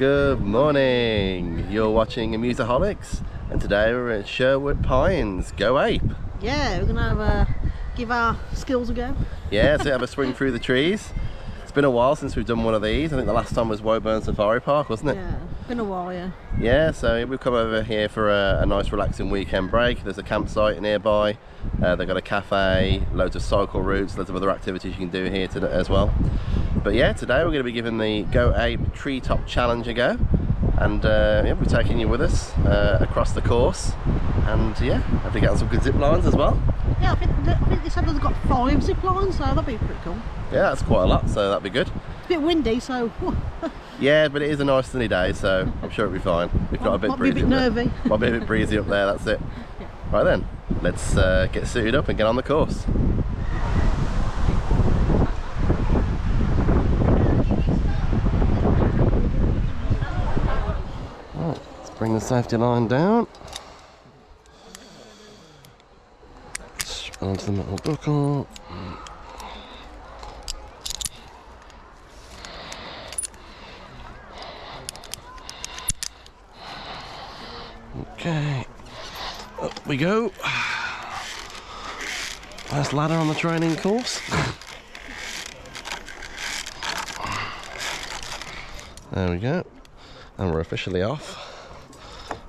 Good morning, you're watching Amuseaholics and today we're at Sherwood Pines Go Ape. Yeah, we're going to give our skills a go. Yeah, so have a swing through the trees. It's been a while since we've done one of these. I think the last time was Woburn Safari Park, wasn't it? Yeah, been a while, yeah. Yeah, so we've come over here for a nice relaxing weekend break. There's a campsite nearby. They've got a cafe, loads of cycle routes, loads of other activities you can do here today as well. But yeah, today we're going to be giving the Go Ape Treetop Challenge a go. And yeah, we're taking you with us across the course. And yeah, have to get on some good zip lines as well. Yeah, I think they said they've got 5 zip lines, so that'll be pretty cool. Yeah, that's quite a lot, so that'll be good. It's a bit windy, so... Yeah, but it is a nice sunny day, so I'm sure it'll be fine. We've got a bit breezy. Might be a bit nervy. Might be a bit breezy up there, that's it. Yeah. Right then, let's get suited up and get on the course. Right, let's bring the safety line down. Onto the metal buckle. Okay, up we go. First ladder on the training course. There we go. And we're officially off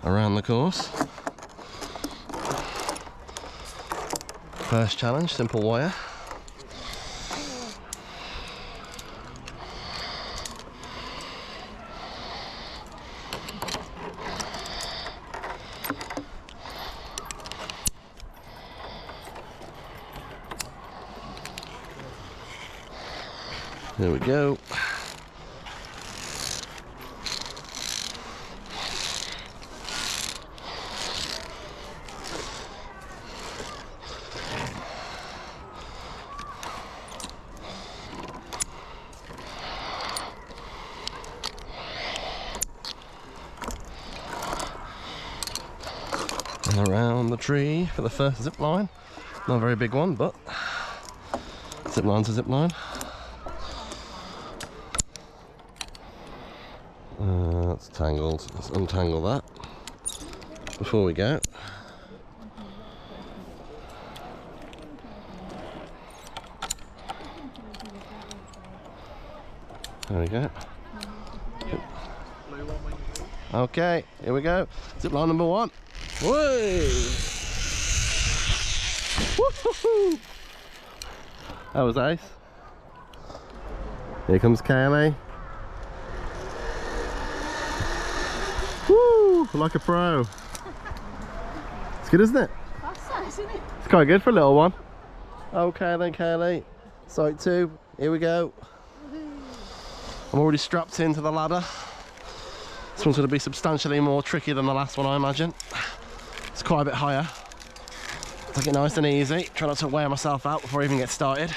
around the course. First challenge, simple wire. There we go. And around the tree for the first zip line. Not a very big one, but zip line's a zip line. That's tangled. Let's untangle that before we go. There we go. Okay, here we go. Zip line number 1. Whoa! Woo-hoo-hoo! That was nice. Here comes KLA. Woo! Like a pro. It's good, isn't it? That's nice, isn't it? It's quite good for a little one. Okay then, KLA. Site 2. Here we go. I'm already strapped into the ladder. This one's going to be substantially more tricky than the last one, I imagine. It's quite a bit higher. Take it nice and easy. Try not to wear myself out before I even get started.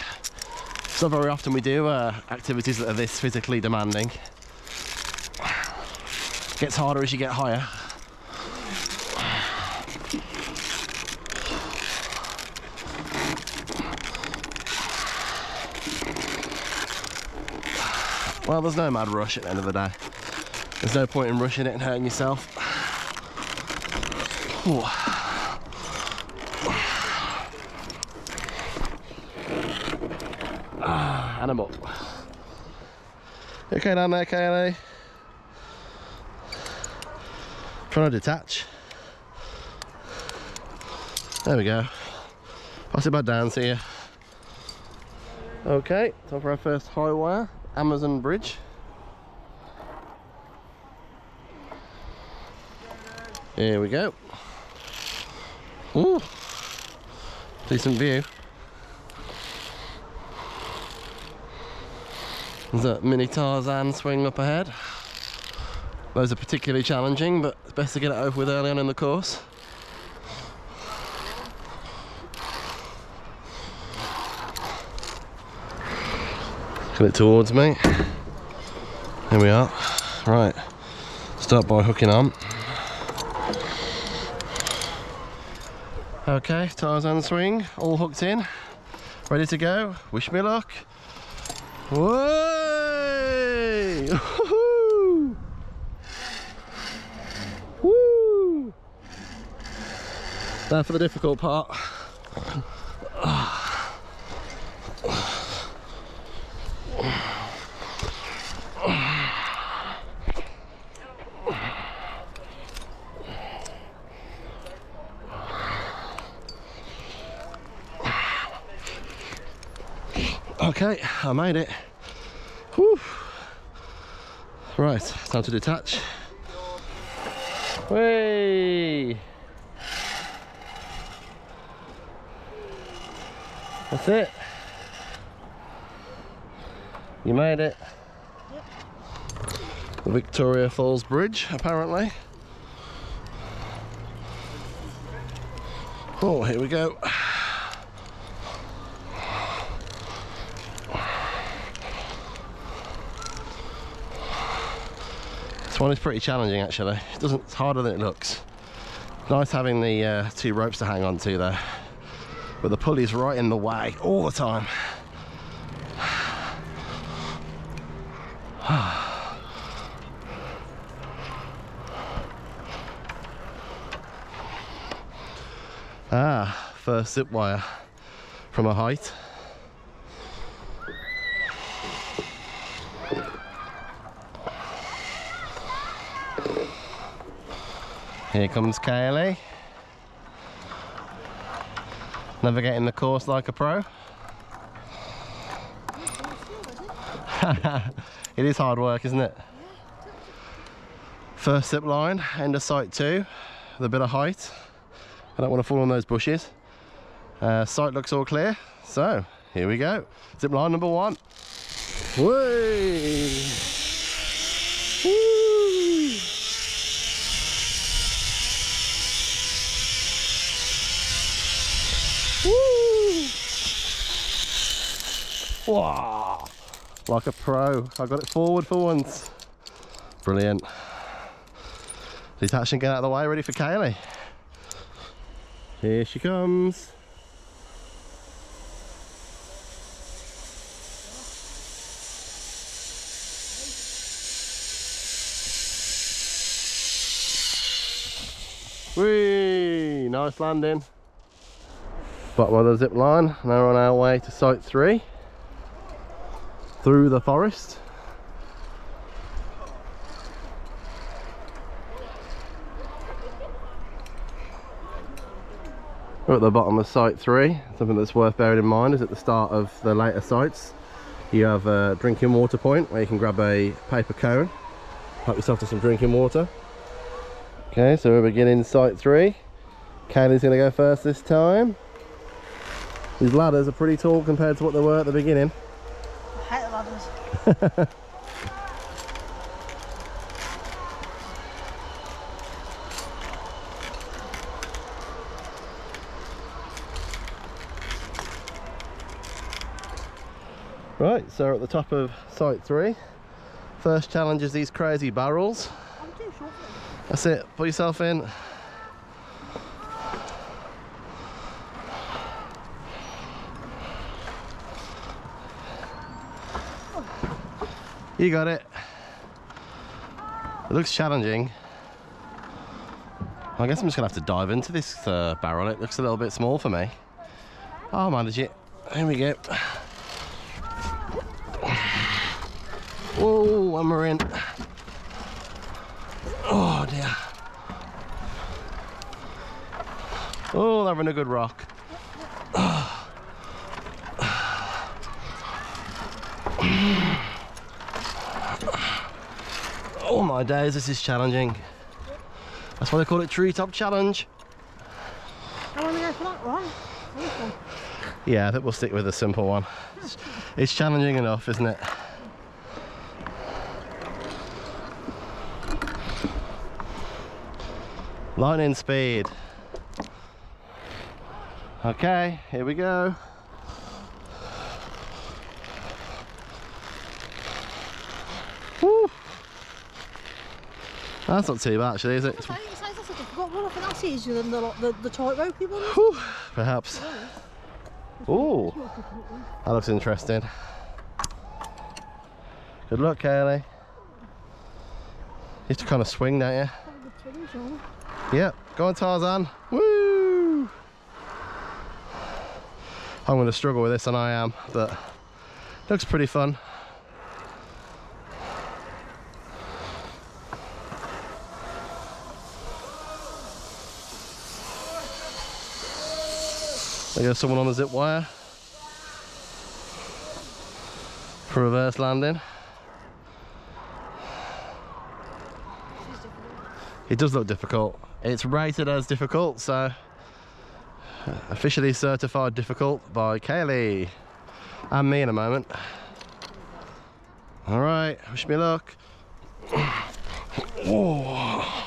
It's not very often we do activities that are this physically demanding. It gets harder as you get higher. Well, there's no mad rush at the end of the day. There's no point in rushing it and hurting yourself. Ooh. And I'm up. Okay down there, KLA. Trying to detach. There we go. Pass it back down to you. Okay, time for our first high wire. Amazon Bridge. Here we go. Ooh, decent view. There's a mini Tarzan swing up ahead. Those are particularly challenging, but it's best to get it over with early on in the course. Get it towards me. Here we are. Right, start by hooking on. Okay, Tarzan swing, all hooked in, ready to go. Wish me luck. Whoa! Now for the difficult part. Okay, I made it. Whew. Right, time to detach. Whee! That's it. You made it. Yep. The Victoria Falls Bridge, apparently. Oh, here we go. This one is pretty challenging actually. It's harder than it looks. Nice having the 2 ropes to hang on to there. But the pulley's right in the way all the time. Ah, first zip wire from a height. Here comes Kaylee. Navigating the course like a pro. It is hard work, isn't it? First zip line, end of sight 2, with a bit of height. I don't want to fall on those bushes. Sight looks all clear, so here we go. Zip line number 1. Whee! Woo! Woo! Wow! Like a pro. I got it forward for once. Brilliant. Detach and get out of the way, ready for Kaylee. Here she comes. Whee! Nice landing. Bottom of the zip line. Now we're on our way to site 3. Through the forest. We're at the bottom of site 3. Something that's worth bearing in mind is at the start of the later sites you have a drinking water point where you can grab a paper cone, help yourself to some drinking water. Okay, so we're beginning site 3. Kaylee's going to go first this time. These ladders are pretty tall compared to what they were at the beginning. I hate the ladders. Right, so we're at the top of site 3. First challenge is these crazy barrels. I'm too short for them. That's it, put yourself in. You got it. It looks challenging. I guess I'm just gonna have to dive into this barrel. It looks a little bit small for me. I'll manage it. Here we go. Whoa, and we're in. Oh dear. Oh, they're having a good rock. Oh my days, this is challenging. That's why they call it Treetop Challenge. I want to go for that one. This one. Yeah, I think we'll stick with a simple one. It's challenging enough, isn't it? Lightning speed. Okay, here we go. Woo. That's not too bad actually, is it? It sounds like a difficult one. I think that's easier than the tight ropey one. Whew, perhaps. Ooh, that looks interesting. Good luck, Kaylee. You have to kind of swing, don't you? Yep, go on Tarzan. Woo! I'm going to struggle with this, and I am, but it looks pretty fun. There goes someone on the zip wire for reverse landing. It does look difficult. It's rated as difficult, so officially certified difficult by Kaylee and me in a moment. All right, wish me luck. Oh.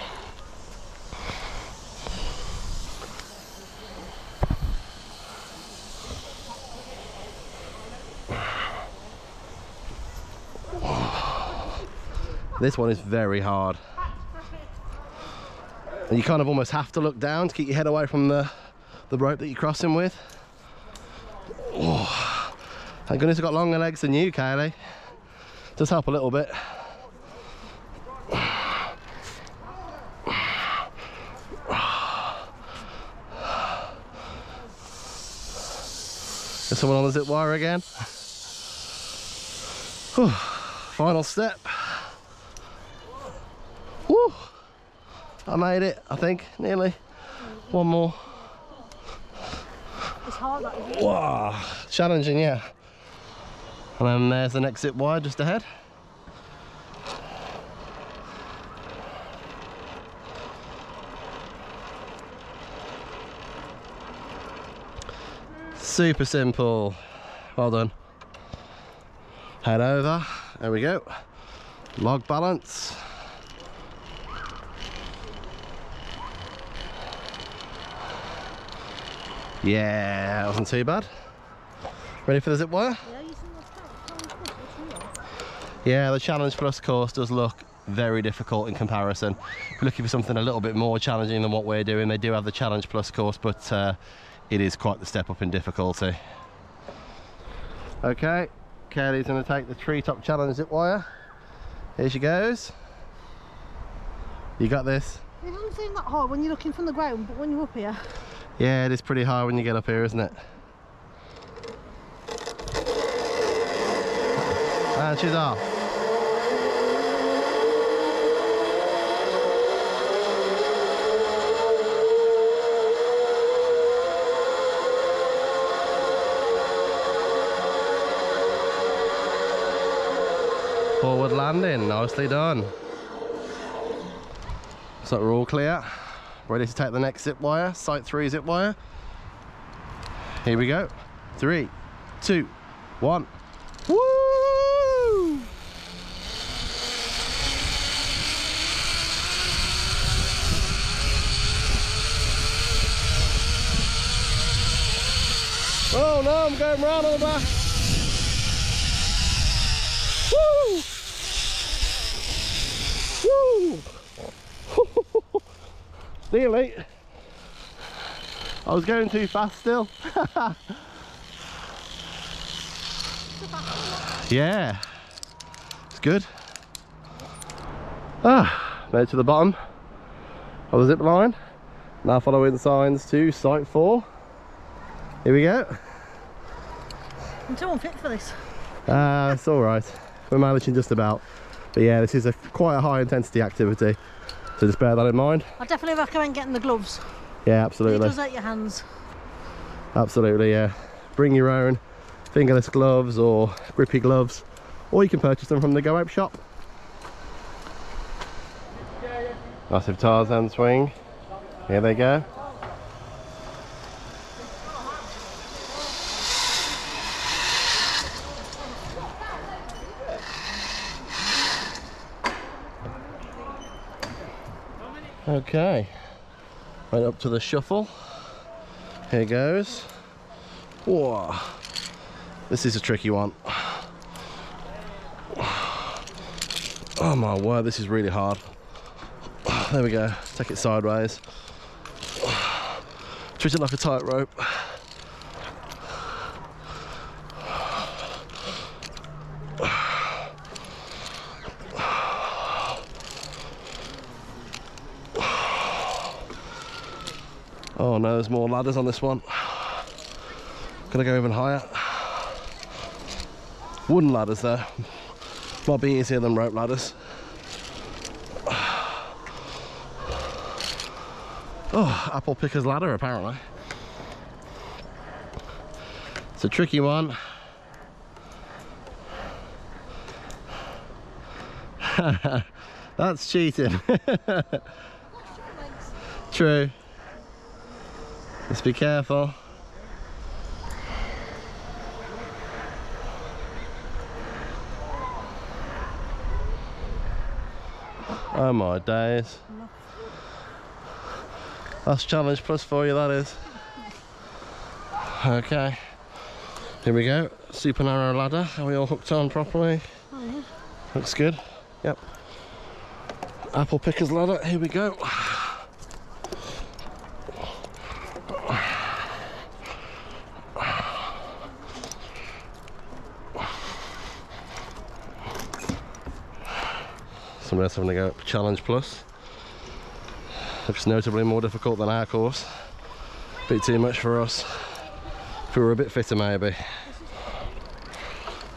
This one is very hard. And you kind of almost have to look down to keep your head away from the rope that you're crossing with. Oh, thank goodness I've got longer legs than you, Kaylee. Does help a little bit. There's someone on the zip wire again. Whew. Final step. Woo! I made it, I think, nearly. One more. It's hard, that, isn't it? Wow, challenging, yeah. And then there's the next zip wire just ahead. Super simple. Well done. Head over. There we go. Log balance. Yeah, that wasn't too bad. Ready for the zip wire? Yeah, you think that's Yeah, the Challenge Plus course does look very difficult in comparison. If you're looking for something a little bit more challenging than what we're doing, they do have the Challenge Plus course, but it is quite the step up in difficulty. Okay, Kaylee's going to take the Treetop Challenge zip wire. Here she goes. You got this. It doesn't seem that hard when you're looking from the ground, but when you're up here. Yeah, it is pretty high when you get up here, isn't it? And she's off. Forward landing, nicely done. So we're all clear. Ready to take the next zip wire, Site 3 zip wire. Here we go. 3, 2, 1. Woo! Oh no, I'm going round on the back. Woo! Woo! See you late. I was going too fast still. Yeah, it's good. Made it to the bottom of the zip line. Now following the signs to Site 4. Here we go. I'm too unfit for this. It's all right. We're managing just about. But yeah, this is quite a high intensity activity. So just bear that in mind. I definitely recommend getting the gloves. Yeah, absolutely. It does hurt your hands. Absolutely, yeah. Bring your own fingerless gloves or grippy gloves, or you can purchase them from the Go Ape shop. Massive Tarzan swing. Here they go. Okay, right up to the shuffle. Here goes. Whoa, this is a tricky one. Oh my word, this is really hard. There we go, take it sideways. Treat it like a tightrope. Oh no, there's more ladders on this one. Gotta go even higher. Wooden ladders though. Might be easier than rope ladders. Oh, apple picker's ladder apparently. It's a tricky one. That's cheating. True. Just be careful. Oh my days. That's challenge plus for you, that is. Okay. Here we go. Super narrow ladder. Are we all hooked on properly? Oh, yeah. Looks good. Yep. Apple picker's ladder. Here we go. Somebody else having to go challenge plus. Looks notably more difficult than our course. Bit too much for us. If we were a bit fitter maybe.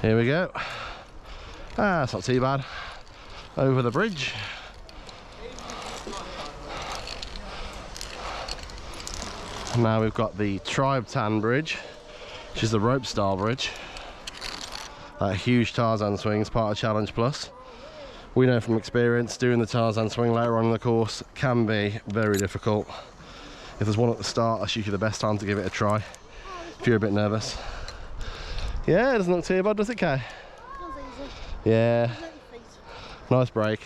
Here we go. Ah, it's not too bad. Over the bridge. And now we've got the Tribe Tan Bridge, which is the rope style bridge. That huge Tarzan swing is part of Challenge Plus. We know from experience doing the Tarzan swing later on in the course can be very difficult. If there's one at the start, that's usually the best time to give it a try if you're a bit nervous. Yeah, it doesn't look too bad, does it, Kay? Yeah. Nice break.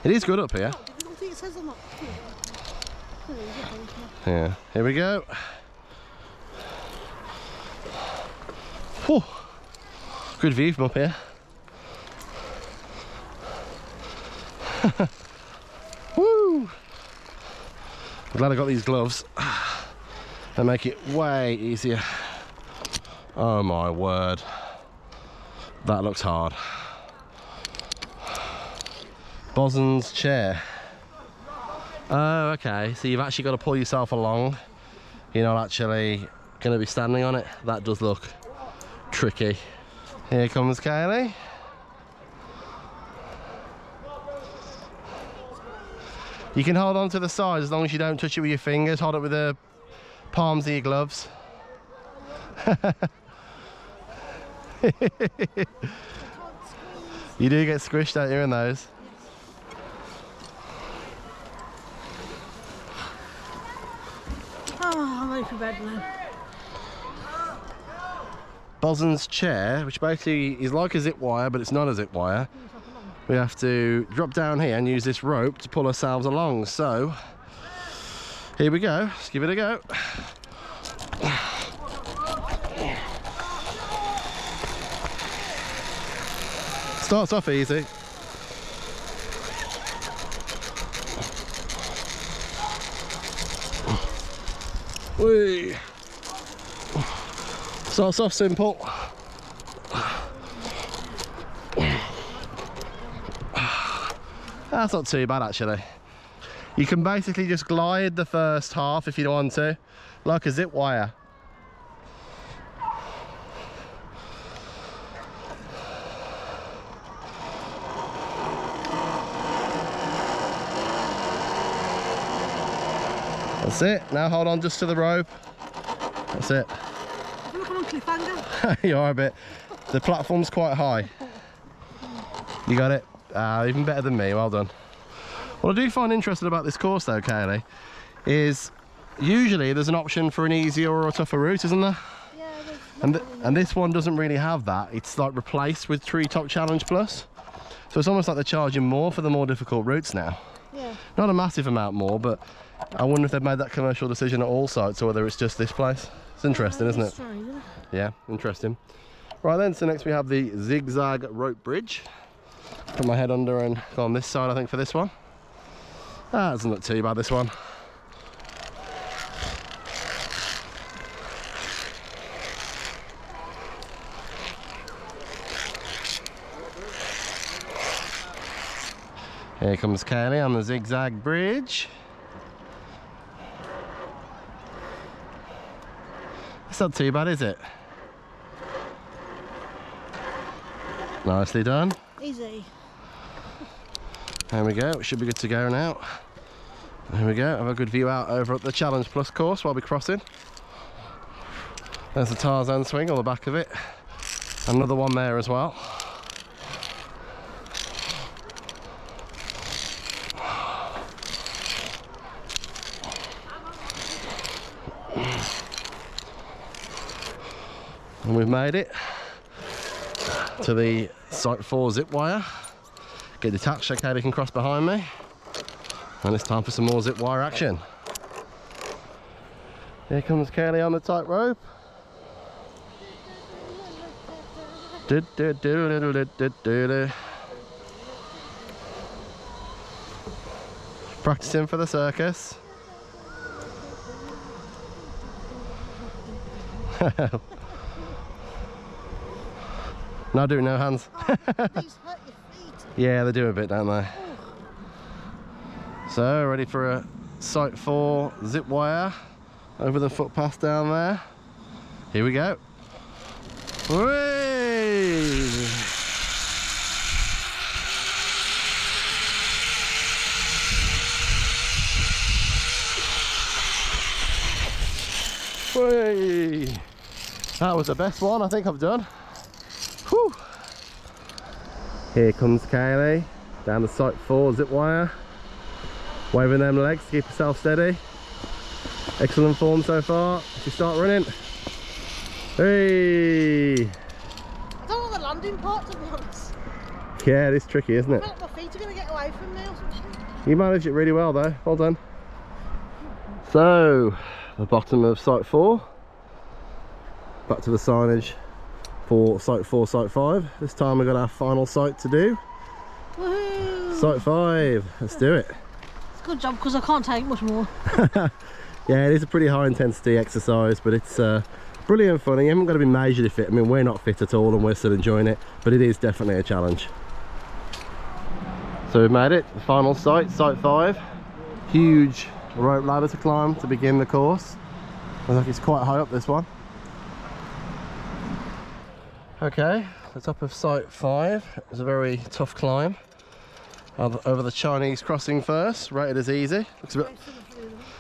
It is good up here. Yeah, here we go. Whew. Good view from up here. Woo! I'm glad I got these gloves. They make it way easier. Oh my word. That looks hard. Boson's chair. Oh, okay. So you've actually got to pull yourself along. You're not actually going to be standing on it. That does look tricky. Here comes Kaylee. You can hold on to the sides as long as you don't touch it with your fingers. Hold it with the palms of your gloves. You do get squished out here in those. Oh, I'm ready for bed now. Boson's chair, which basically is like a zip wire, but it's not a zip wire. We have to drop down here and use this rope to pull ourselves along. So, here we go. Let's give it a go. Starts off easy. Whee! Starts off simple. That's not too bad actually. You can basically just glide the first half if you want to, like a zip wire. That's it. Now hold on just to the rope. That's it. Look on cliffhanger. You are a bit. The platform's quite high. You got it? Even better than me, well done. What I do find interesting about this course though, Kaylee, is usually there's an option for an easier or a tougher route, isn't there? Yeah, and this one doesn't really have that. It's like replaced with Treetop Challenge Plus. So it's almost like they're charging more for the more difficult routes now. Yeah. Not a massive amount more, but I wonder if they've made that commercial decision at all sites or whether it's just this place. It's interesting, isn't it? Strange, isn't it? Yeah, interesting. Right then, so next we have the zigzag rope bridge. Put my head under and go on this side, I think, for this one. Ah, doesn't look too bad, this one. Here comes Kaylee on the zigzag bridge. It's not too bad, is it? Nicely done. Easy. There we go, it should be good to go now. There we go, have a good view out over at the Challenge Plus course while we're crossing. There's the Tarzan swing on the back of it. Another one there as well. And we've made it to the Site 4 zip wire. Get detached so Kaylee can cross behind me. And it's time for some more zip wire action. Here comes Kaylee on the tightrope. Practicing for the circus. No, do no hands. Oh, these hurt your feet. Yeah, they do a bit, don't they? So, ready for a Site 4 zip wire over the footpath down there. Here we go. Whee! Whee! That was the best one I think I've done. Whew. Here comes Kaylee down the Site 4 zip wire, waving them legs to keep herself steady. Excellent form so far. She start running. Hey! I don't know the landing part, to be honest. Yeah, it is tricky, isn't I it? feel like my feet are going to get away from me or something. You managed it really well though. Well done. So, the bottom of Site 4. Back to the signage for Site 4, Site 5. This time we've got our final site to do. Woohoo! Site 5. Let's do it. It's a good job because I can't take much more. Yeah, it is a pretty high intensity exercise, but it's brilliant fun. You haven't got to be majorly fit. I mean, we're not fit at all and we're still enjoying it, but it is definitely a challenge. So we've made it, the final site, Site 5. Huge rope ladder to climb to begin the course. I think it's quite high up, this one. Okay, the top of Site 5 is a very tough climb. Over the Chinese crossing first, rated as easy. Looks a bit,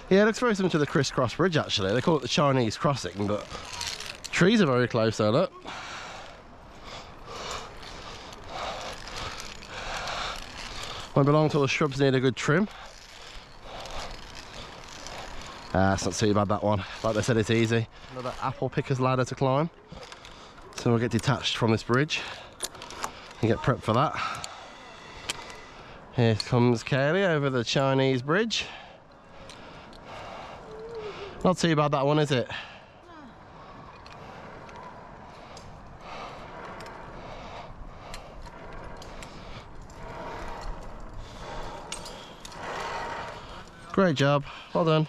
yeah, it looks very similar to the crisscross bridge actually. They call it the Chinese crossing, but trees are very close there, look. Won't be long till the shrubs need a good trim. It's not too bad, that one. Like they said, it's easy. Another apple picker's ladder to climb. So we'll get detached from this bridge and get prepped for that. Here comes Kaylee over the Chinese bridge. Not too bad, that one, is it? Great job, well done.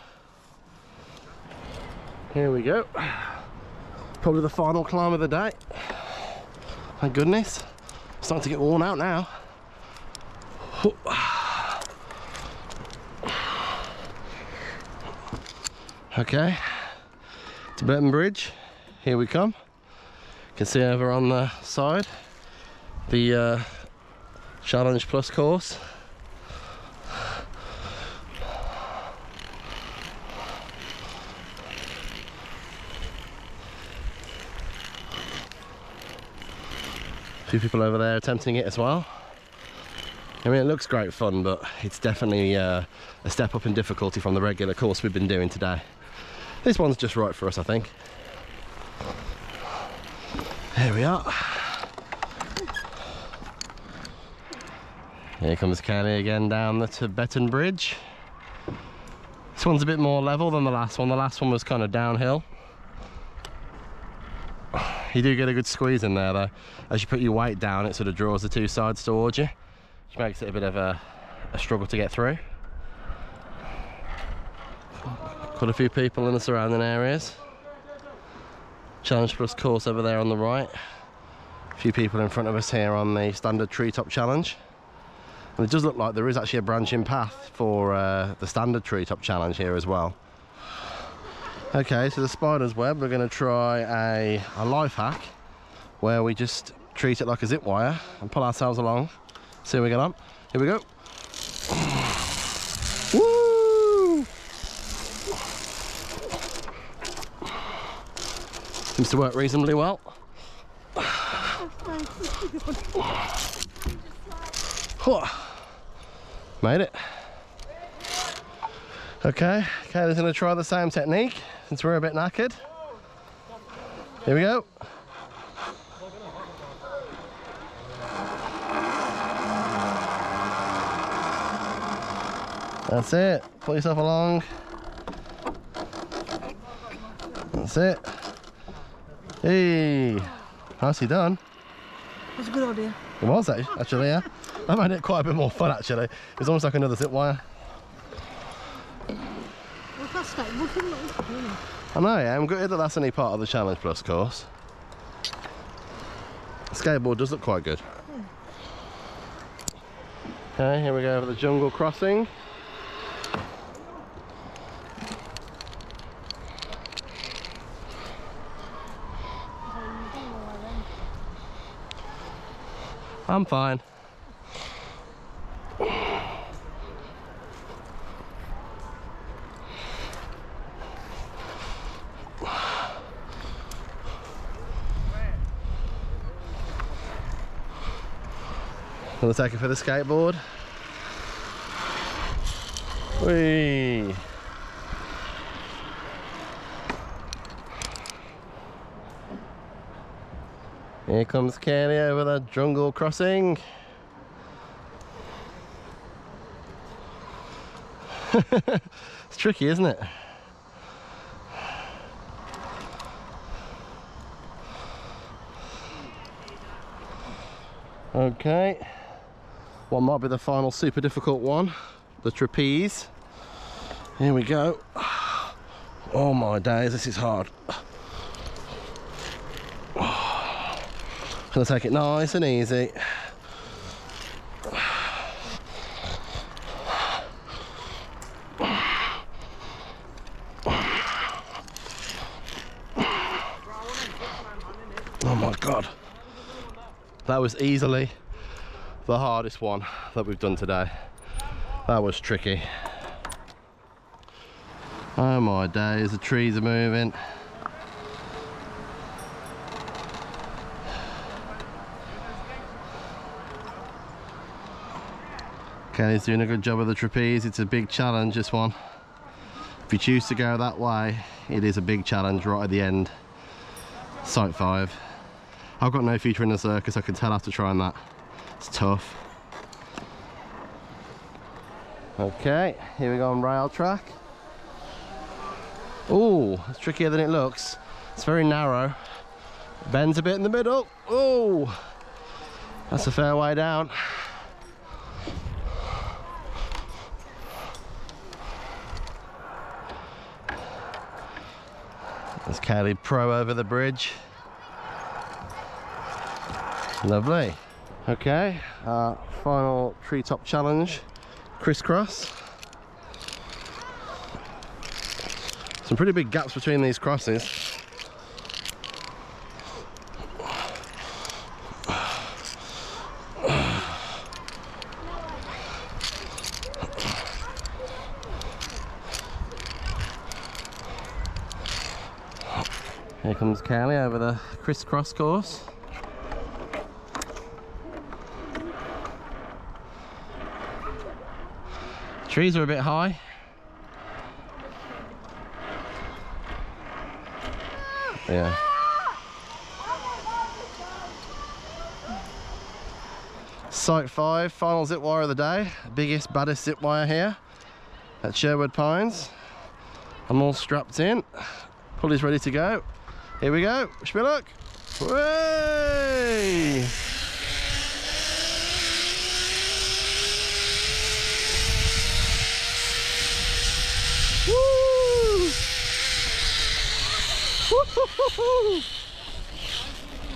Here we go. Probably the final climb of the day. Thank goodness. Starting to get worn out now. Okay, Tibetan Bridge, here we come. You can see over on the side the Challenge Plus course. A few people over there attempting it as well. I mean, it looks great fun, but it's definitely a step up in difficulty from the regular course we've been doing today. This one's just right for us, I think. Here we are. Here comes Kelly again down the Tibetan Bridge. This one's a bit more level than the last one. The last one was kind of downhill. You do get a good squeeze in there though. As you put your weight down, it sort of draws the two sides towards you, which makes it a bit of a struggle to get through. Quite a few people in the surrounding areas. Challenge Plus course over there on the right. A few people in front of us here on the standard Treetop Challenge. And it does look like there is actually a branching path for the standard Treetop Challenge here as well. Okay, so the spider's web, we're going to try a life hack where we just treat it like a zip wire and pull ourselves along. See how we get on. Here we go. Woo! Seems to work reasonably well. Made it. Okay, Kaylee's going to try the same technique since we're a bit knackered. Here we go. That's it. Pull yourself along. That's it. Hey, nicely done. That's a good idea. It was actually, yeah. That made it quite a bit more fun actually. It was almost like another zip wire. Well, that's skateboard, isn't it? I know, yeah. I'm gutted that that's only part of the Challenge Plus course. The skateboard does look quite good. Okay, here we go for the jungle crossing. I'm fine. Gonna take it for the skateboard. Whee! Here comes Kaylee over the jungle crossing. It's tricky, isn't it? Okay. What might be the final super difficult one? The trapeze. Here we go. Oh my days, this is hard. Gonna take it nice and easy. Oh my god. That was easily the hardest one that we've done today. That was tricky. Oh my days, the trees are moving. Kelly's doing a good job of the trapeze. It's a big challenge, this one. If you choose to go that way, it is a big challenge right at the end. Site 5. I've got no future in the circus, I can tell after trying that. It's tough. Okay, here we go on rail track. Oh, it's trickier than it looks. It's very narrow. Bends a bit in the middle. Oh, that's a fair way down. There's Kaylee Pro over the bridge. Lovely. Okay, final treetop challenge, crisscross. Some pretty big gaps between these crosses. Here comes Kaylee over the crisscross course. Trees are a bit high. Yeah. Site 5, final zip wire of the day. Biggest, baddest zip wire here at Sherwood Pines. I'm all strapped in. Pulley's ready to go. Here we go. Wish me luck. Way!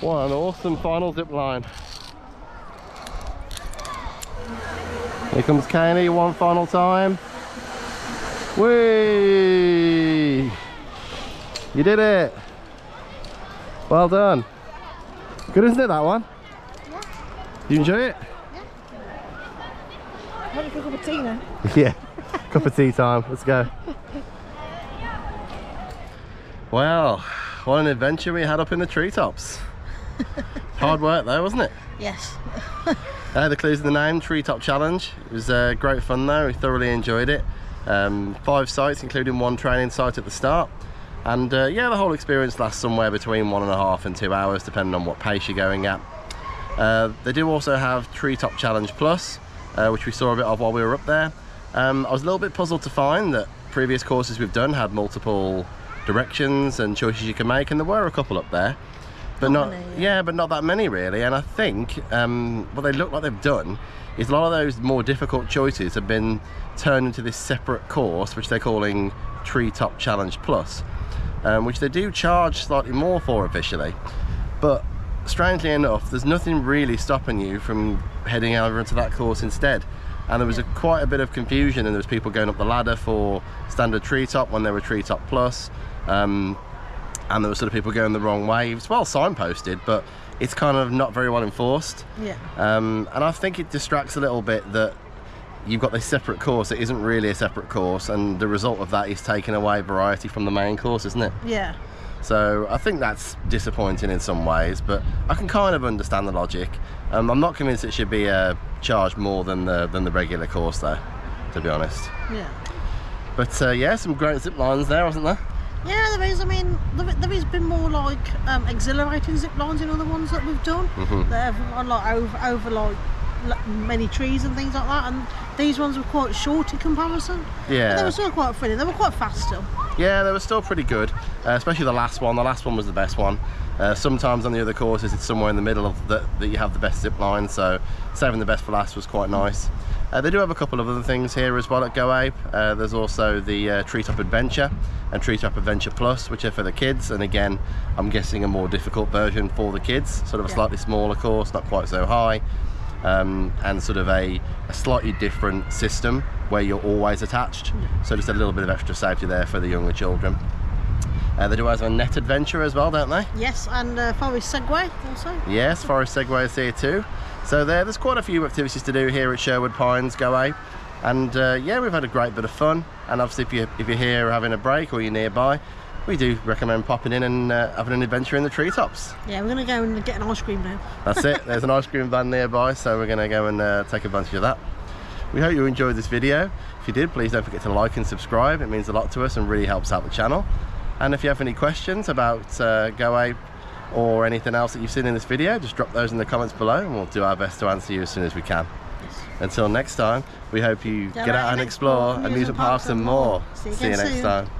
What an awesome final zip line. Here comes Kaylee one final time. Whee! You did it. Well done. Good, isn't it, that one? Yeah. You enjoy it? Yeah. Ready for a cup of tea now? Yeah. Cup of tea time. Let's go. Well, what an adventure we had up in the treetops. Hard work though, wasn't it? Yes. The clues in the name, Treetop Challenge. It was great fun though, we thoroughly enjoyed it. 5 sites, including 1 training site at the start. And yeah, the whole experience lasts somewhere between 1.5 and 2 hours, depending on what pace you're going at. They do also have Treetop Challenge Plus, which we saw a bit of while we were up there. I was a little bit puzzled to find that previous courses we've done had multiple directions and choices you can make, and there were a couple up there, but not many, yeah, but not that many really. And I think what they look like they've done is a lot of those more difficult choices have been turned into this separate course, which they're calling Treetop Challenge Plus, which they do charge slightly more for officially. But strangely enough, there's nothing really stopping you from heading over into that course instead. And there was quite a bit of confusion, and there was people going up the ladder for standard Treetop when they were Treetop Plus, and there were sort of people going the wrong way. It's well signposted, but it's kind of not very well enforced. Yeah. And I think it distracts a little bit that you've got this separate course that isn't really a separate course, and the result of that is taking away variety from the main course, isn't it? Yeah. So I think that's disappointing in some ways, but I can kind of understand the logic. I'm not convinced it should be charged more than the regular course though, to be honest. Yeah. But yeah, some great zip lines there, wasn't there? Yeah, there is. I mean, there has been more like exhilarating zip lines in other ones that we've done. They've gone like over like many trees and things like that, and these ones were quite short in comparison. Yeah. But they were still quite funny. They were quite fast still. Yeah, they were still pretty good, especially the last one. The last one was the best one. Sometimes on the other courses it's somewhere in the middle of that you have the best zip line, so saving the best for last was quite nice. They do have a couple of other things here as well at Go Ape. There's also the Treetop Adventure and Treetop Adventure Plus, which are for the kids, and again I'm guessing a more difficult version for the kids, sort of a slightly smaller course, not quite so high, and sort of a slightly different system where you're always attached, so just a little bit of extra safety there for the younger children. They do have a net adventure as well, don't they? Yes, and Forest Segway also. Yes, Forest Segway is here too. So there's quite a few activities to do here at Sherwood Pines Go Ape, and yeah, we've had a great bit of fun. And obviously if you're here having a break or you're nearby, we do recommend popping in and having an adventure in the treetops. Yeah, we're going to go and get an ice cream now. That's it, there's an ice cream van nearby, so we're going to go and take advantage of that. We hope you enjoyed this video. If you did, please don't forget to like and subscribe. It means a lot to us and really helps out the channel. And if you have any questions about Go Ape or anything else that you've seen in this video, just drop those in the comments below and we'll do our best to answer you as soon as we can. Yes. Until next time, we hope you get out and explore amusement parks and more. See you next time.